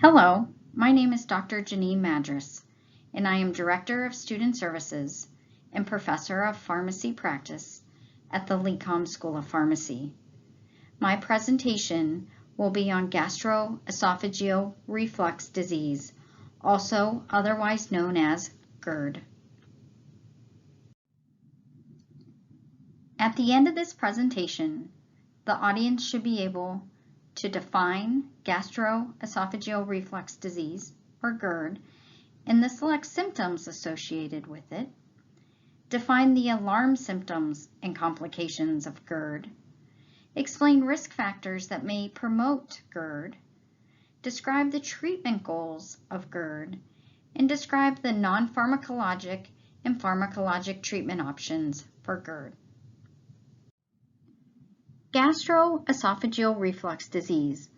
Hello, my name is Dr. Janene Madras, and I am Director of Student Services and Professor of Pharmacy Practice at the LECOM School of Pharmacy. My presentation will be on gastroesophageal reflux disease, also otherwise known as GERD. At the end of this presentation, the audience should be able to define gastroesophageal reflux disease, or GERD, and the select symptoms associated with it, define the alarm symptoms and complications of GERD, explain risk factors that may promote GERD, describe the treatment goals of GERD, and describe the non-pharmacologic and pharmacologic treatment options for GERD. Gastroesophageal reflux disease,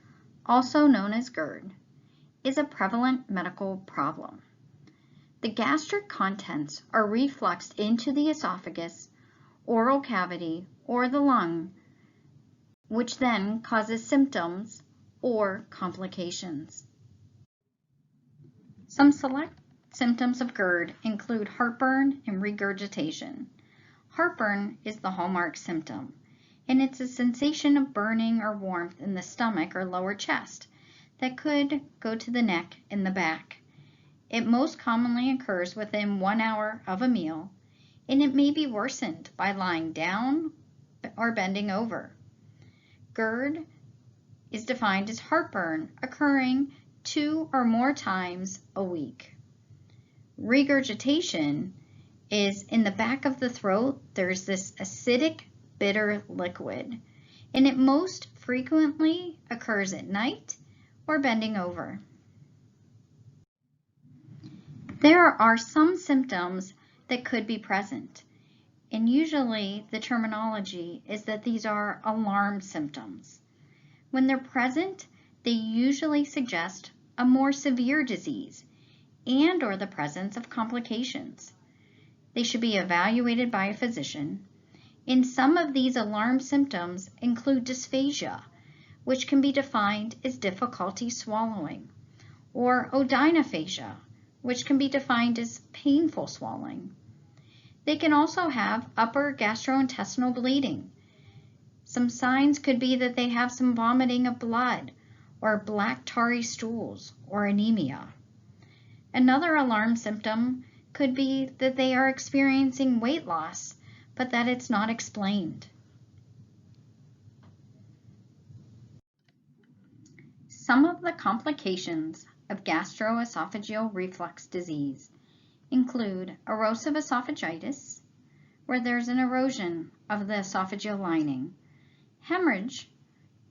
also known as GERD, is a prevalent medical problem. The gastric contents are refluxed into the esophagus, oral cavity, or the lung, which then causes symptoms or complications. Some select symptoms of GERD include heartburn and regurgitation. Heartburn is the hallmark symptom, and it's a sensation of burning or warmth in the stomach or lower chest that could go to the neck and the back. It most commonly occurs within 1 hour of a meal, and it may be worsened by lying down or bending over. GERD is defined as heartburn occurring 2 or more times a week. Regurgitation is in the back of the throat. There's this acidic bitter liquid, and it most frequently occurs at night or bending over. There are some symptoms that could be present, and usually the terminology is that these are alarm symptoms. When they're present, they usually suggest a more severe disease and/or the presence of complications. They should be evaluated by a physician. And some of these alarm symptoms include dysphagia, which can be defined as difficulty swallowing, or odynophagia, which can be defined as painful swallowing. They can also have upper gastrointestinal bleeding. Some signs could be that they have some vomiting of blood, or black tarry stools, or anemia. Another alarm symptom could be that they are experiencing weight loss, but that it's not explained. Some of the complications of gastroesophageal reflux disease include erosive esophagitis, where there's an erosion of the esophageal lining, hemorrhage,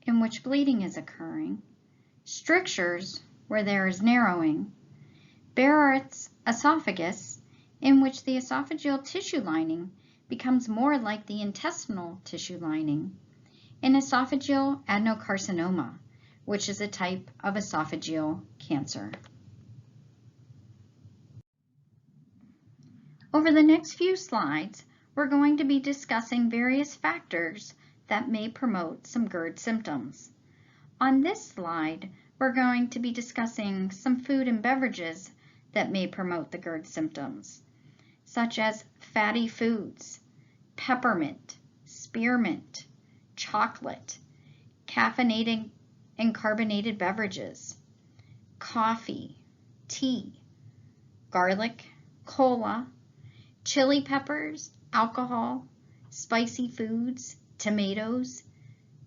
in which bleeding is occurring, strictures, where there is narrowing, Barrett's esophagus, in which the esophageal tissue lining becomes more like the intestinal tissue lining, and esophageal adenocarcinoma, which is a type of esophageal cancer. Over the next few slides, we're going to be discussing various factors that may promote some GERD symptoms. On this slide, we're going to be discussing some food and beverages that may promote the GERD symptoms, such as fatty foods, peppermint, spearmint, chocolate, caffeinated and carbonated beverages, coffee, tea, garlic, cola, chili peppers, alcohol, spicy foods, tomatoes,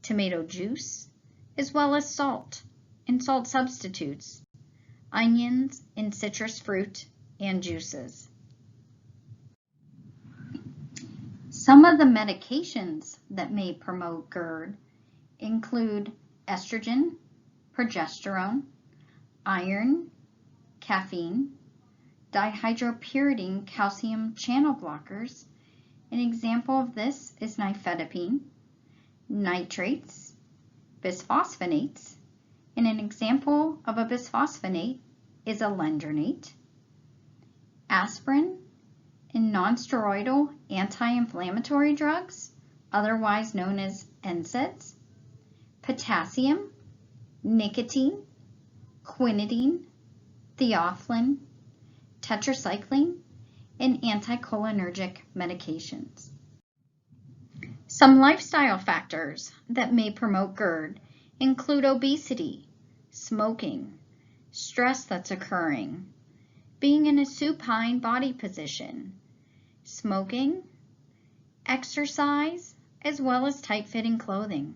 tomato juice, as well as salt and salt substitutes, onions, and citrus fruit and juices. Some of the medications that may promote GERD include estrogen, progesterone, iron, caffeine, dihydropyridine calcium channel blockers. An example of this is nifedipine, nitrates, bisphosphonates, and an example of a bisphosphonate is alendronate, aspirin, and nonsteroidal anti-inflammatory drugs, otherwise known as NSAIDs, potassium, nicotine, quinidine, theophylline, tetracycline, and anticholinergic medications. Some lifestyle factors that may promote GERD include obesity, smoking, stress that's occurring, being in a supine body position, smoking, exercise, as well as tight-fitting clothing.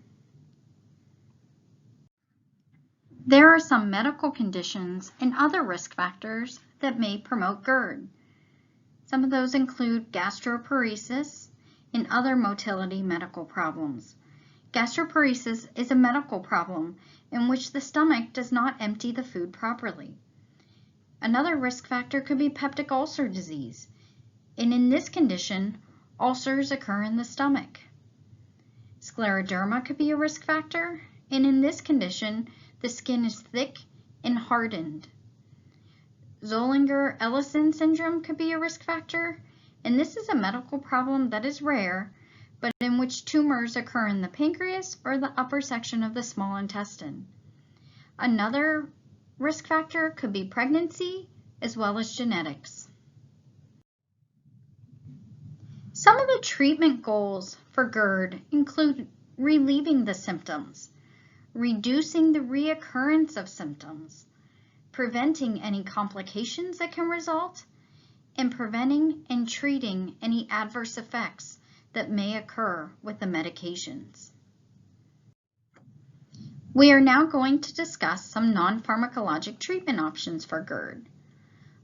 There are some medical conditions and other risk factors that may promote GERD. Some of those include gastroparesis and other motility medical problems. Gastroparesis is a medical problem in which the stomach does not empty the food properly. Another risk factor could be peptic ulcer disease, and in this condition, ulcers occur in the stomach. Scleroderma could be a risk factor, and in this condition, the skin is thick and hardened. Zollinger-Ellison syndrome could be a risk factor, and this is a medical problem that is rare, but in which tumors occur in the pancreas or the upper section of the small intestine. Another risk factor could be pregnancy as well as genetics. Some of the treatment goals for GERD include relieving the symptoms, reducing the reoccurrence of symptoms, preventing any complications that can result, and preventing and treating any adverse effects that may occur with the medications. We are now going to discuss some non-pharmacologic treatment options for GERD,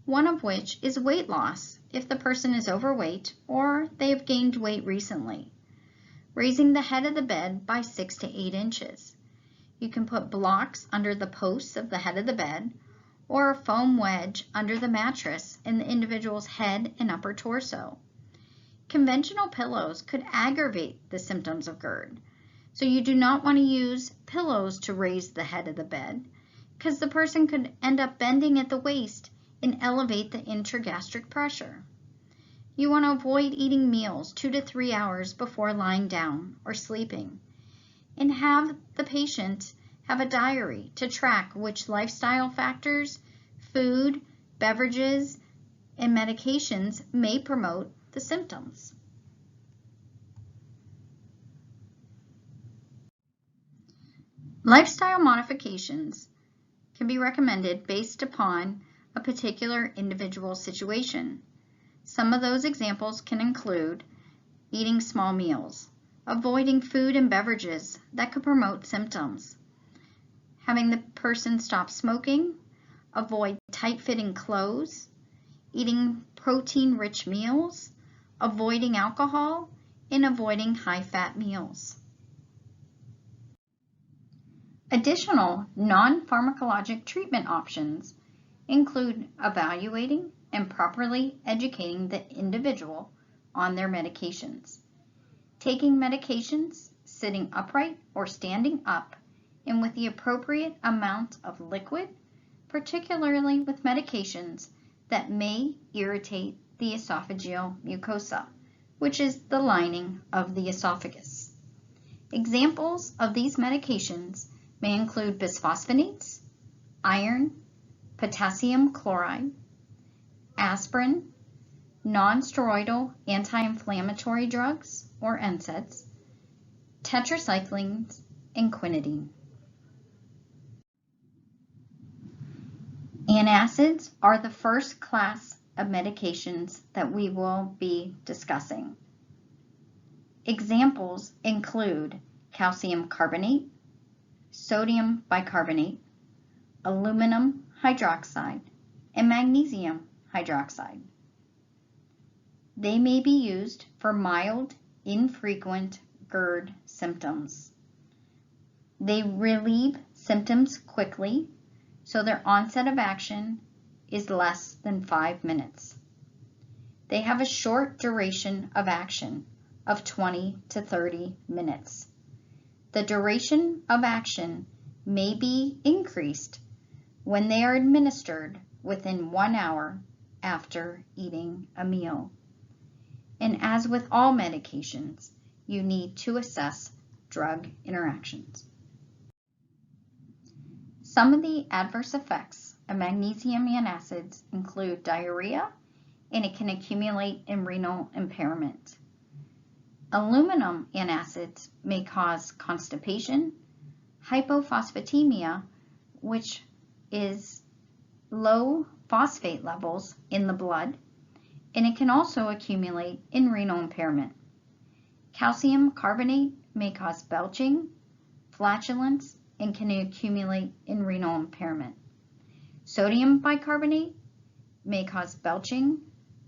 one of which is weight loss if the person is overweight or they have gained weight recently, raising the head of the bed by 6 to 8 inches. You can put blocks under the posts of the head of the bed or a foam wedge under the mattress in the individual's head and upper torso. Conventional pillows could aggravate the symptoms of GERD, so you do not want to use pillows to raise the head of the bed because the person could end up bending at the waist and elevate the intragastric pressure. You want to avoid eating meals 2 to 3 hours before lying down or sleeping, and have the patient have a diary to track which lifestyle factors, food, beverages, and medications may promote the symptoms. Lifestyle modifications can be recommended based upon a particular individual situation. Some of those examples can include eating small meals, avoiding food and beverages that could promote symptoms, having the person stop smoking, avoid tight-fitting clothes, eating protein-rich meals, avoiding alcohol, and avoiding high-fat meals. Additional non-pharmacologic treatment options include evaluating and properly educating the individual on their medications, taking medications sitting upright or standing up and with the appropriate amount of liquid, particularly with medications that may irritate the esophageal mucosa, which is the lining of the esophagus. Examples of these medications may include bisphosphonates, iron, potassium chloride, aspirin, non-steroidal anti-inflammatory drugs, or NSAIDs, tetracyclines, and quinidine. Antacids are the first class of medications that we will be discussing. Examples include calcium carbonate, sodium bicarbonate, aluminum hydroxide, and magnesium hydroxide. They may be used for mild, infrequent GERD symptoms. They relieve symptoms quickly, so their onset of action is less than 5 minutes. They have a short duration of action of 20 to 30 minutes. The duration of action may be increased when they are administered within 1 hour after eating a meal. And as with all medications, you need to assess drug interactions. Some of the adverse effects of magnesium antacids include diarrhea, and it can accumulate in renal impairment. Aluminum antacids may cause constipation, hypophosphatemia, which is low phosphate levels in the blood, and it can also accumulate in renal impairment. Calcium carbonate may cause belching, flatulence, and can accumulate in renal impairment. Sodium bicarbonate may cause belching,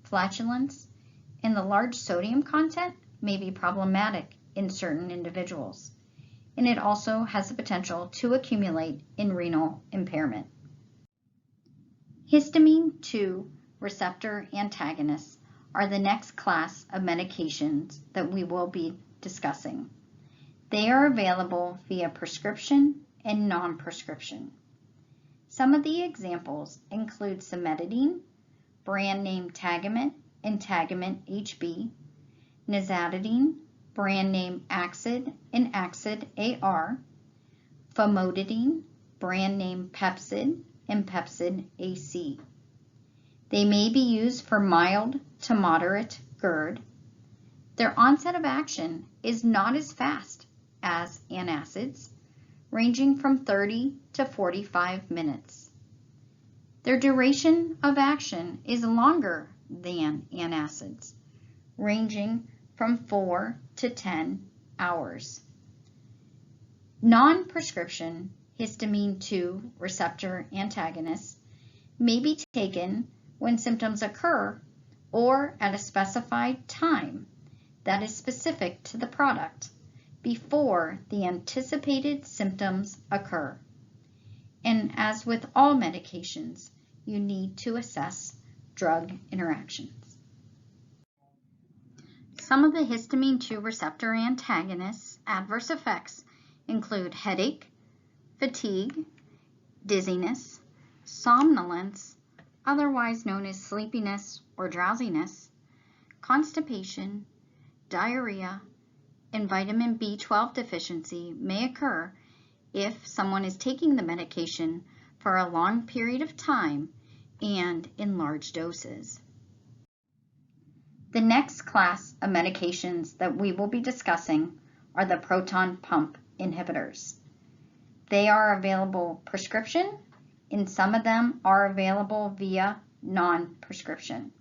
flatulence, and the large sodium content may be problematic in certain individuals, and it also has the potential to accumulate in renal impairment. Histamine 2 receptor antagonists are the next class of medications that we will be discussing. They are available via prescription and non-prescription. Some of the examples include cimetidine, brand name Tagamet and Tagamet HB, nizatidine, brand name Axid and Axid AR, famotidine, brand name Pepcid and Pepcid AC. They may be used for mild to moderate GERD. Their onset of action is not as fast as antacids, ranging from 30 to 45 minutes. Their duration of action is longer than antacids, ranging from 4 to 10 hours. Non-prescription histamine 2 receptor antagonists may be taken when symptoms occur or at a specified time that is specific to the product before the anticipated symptoms occur. And as with all medications, you need to assess drug interactions. Some of the histamine 2 receptor antagonists' adverse effects include headache, fatigue, dizziness, somnolence, otherwise known as sleepiness or drowsiness, constipation, diarrhea, and vitamin B12 deficiency may occur if someone is taking the medication for a long period of time and in large doses. The next class of medications that we will be discussing are the proton pump inhibitors. They are available prescription, and some of them are available via non-prescription.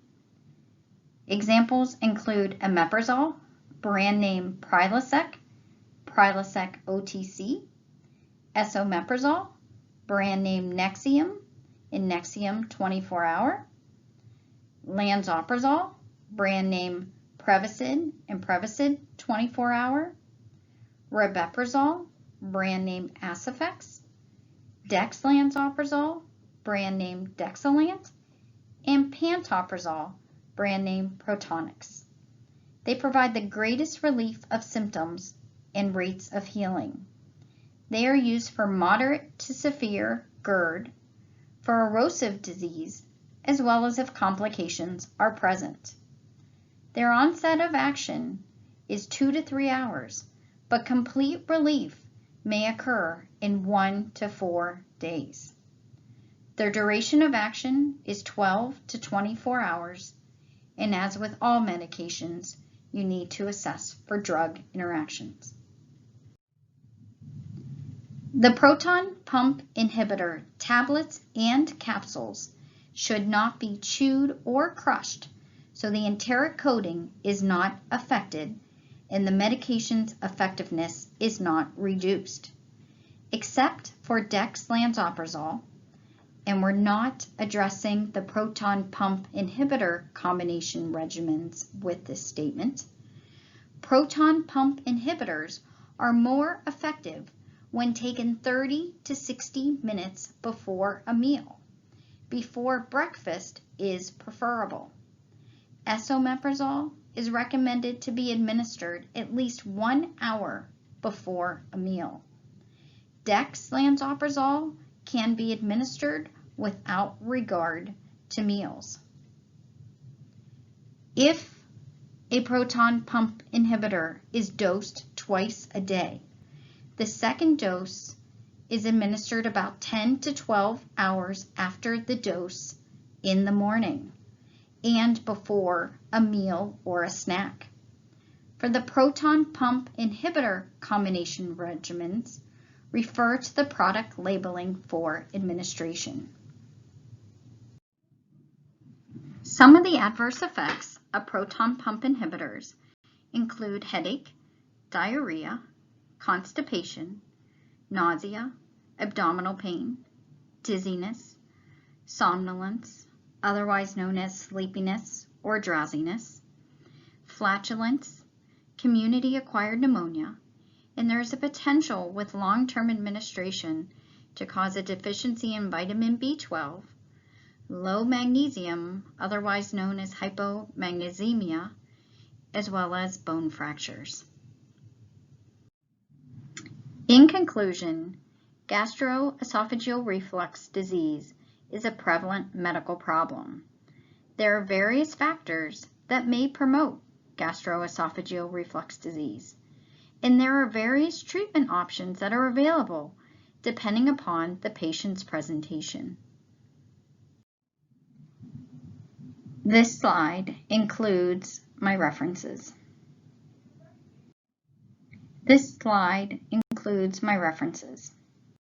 Examples include omeprazole, brand name Prilosec, Prilosec OTC, esomeprazole, brand name Nexium, in Nexium 24-hour, lansoprazole, brand name Prevacid and Prevacid 24-hour, rabeprazole, brand name Asifex, dexlansoprazole, brand name Dexilant, and pantoprazole, brand name Protonix. They provide the greatest relief of symptoms and rates of healing. They are used for moderate to severe GERD, for erosive disease, as well as if complications are present. Their onset of action is 2 to 3 hours, but complete relief may occur in 1 to 4 days. Their duration of action is 12 to 24 hours, and as with all medications, you need to assess for drug interactions. The proton pump inhibitor tablets and capsules should not be chewed or crushed, so the enteric coating is not affected and the medication's effectiveness is not reduced. Except for dexlansoprazole, and we're not addressing the proton pump inhibitor combination regimens with this statement, proton pump inhibitors are more effective when taken 30 to 60 minutes before a meal. Before breakfast is preferable. Esomeprazole is recommended to be administered at least 1 hour before a meal. Dexlansoprazole can be administered without regard to meals. If a proton pump inhibitor is dosed twice a day, the second dose is administered about 10 to 12 hours after the dose in the morning and before a meal or a snack. For the proton pump inhibitor combination regimens, refer to the product labeling for administration. Some of the adverse effects of proton pump inhibitors include headache, diarrhea, constipation, nausea, abdominal pain, dizziness, somnolence, otherwise known as sleepiness or drowsiness, flatulence, community-acquired pneumonia, and there is a potential with long-term administration to cause a deficiency in vitamin B12, low magnesium, otherwise known as hypomagnesemia, as well as bone fractures. In conclusion, gastroesophageal reflux disease is a prevalent medical problem. There are various factors that may promote gastroesophageal reflux disease, and there are various treatment options that are available depending upon the patient's presentation. This slide includes my references. This slide includes my references.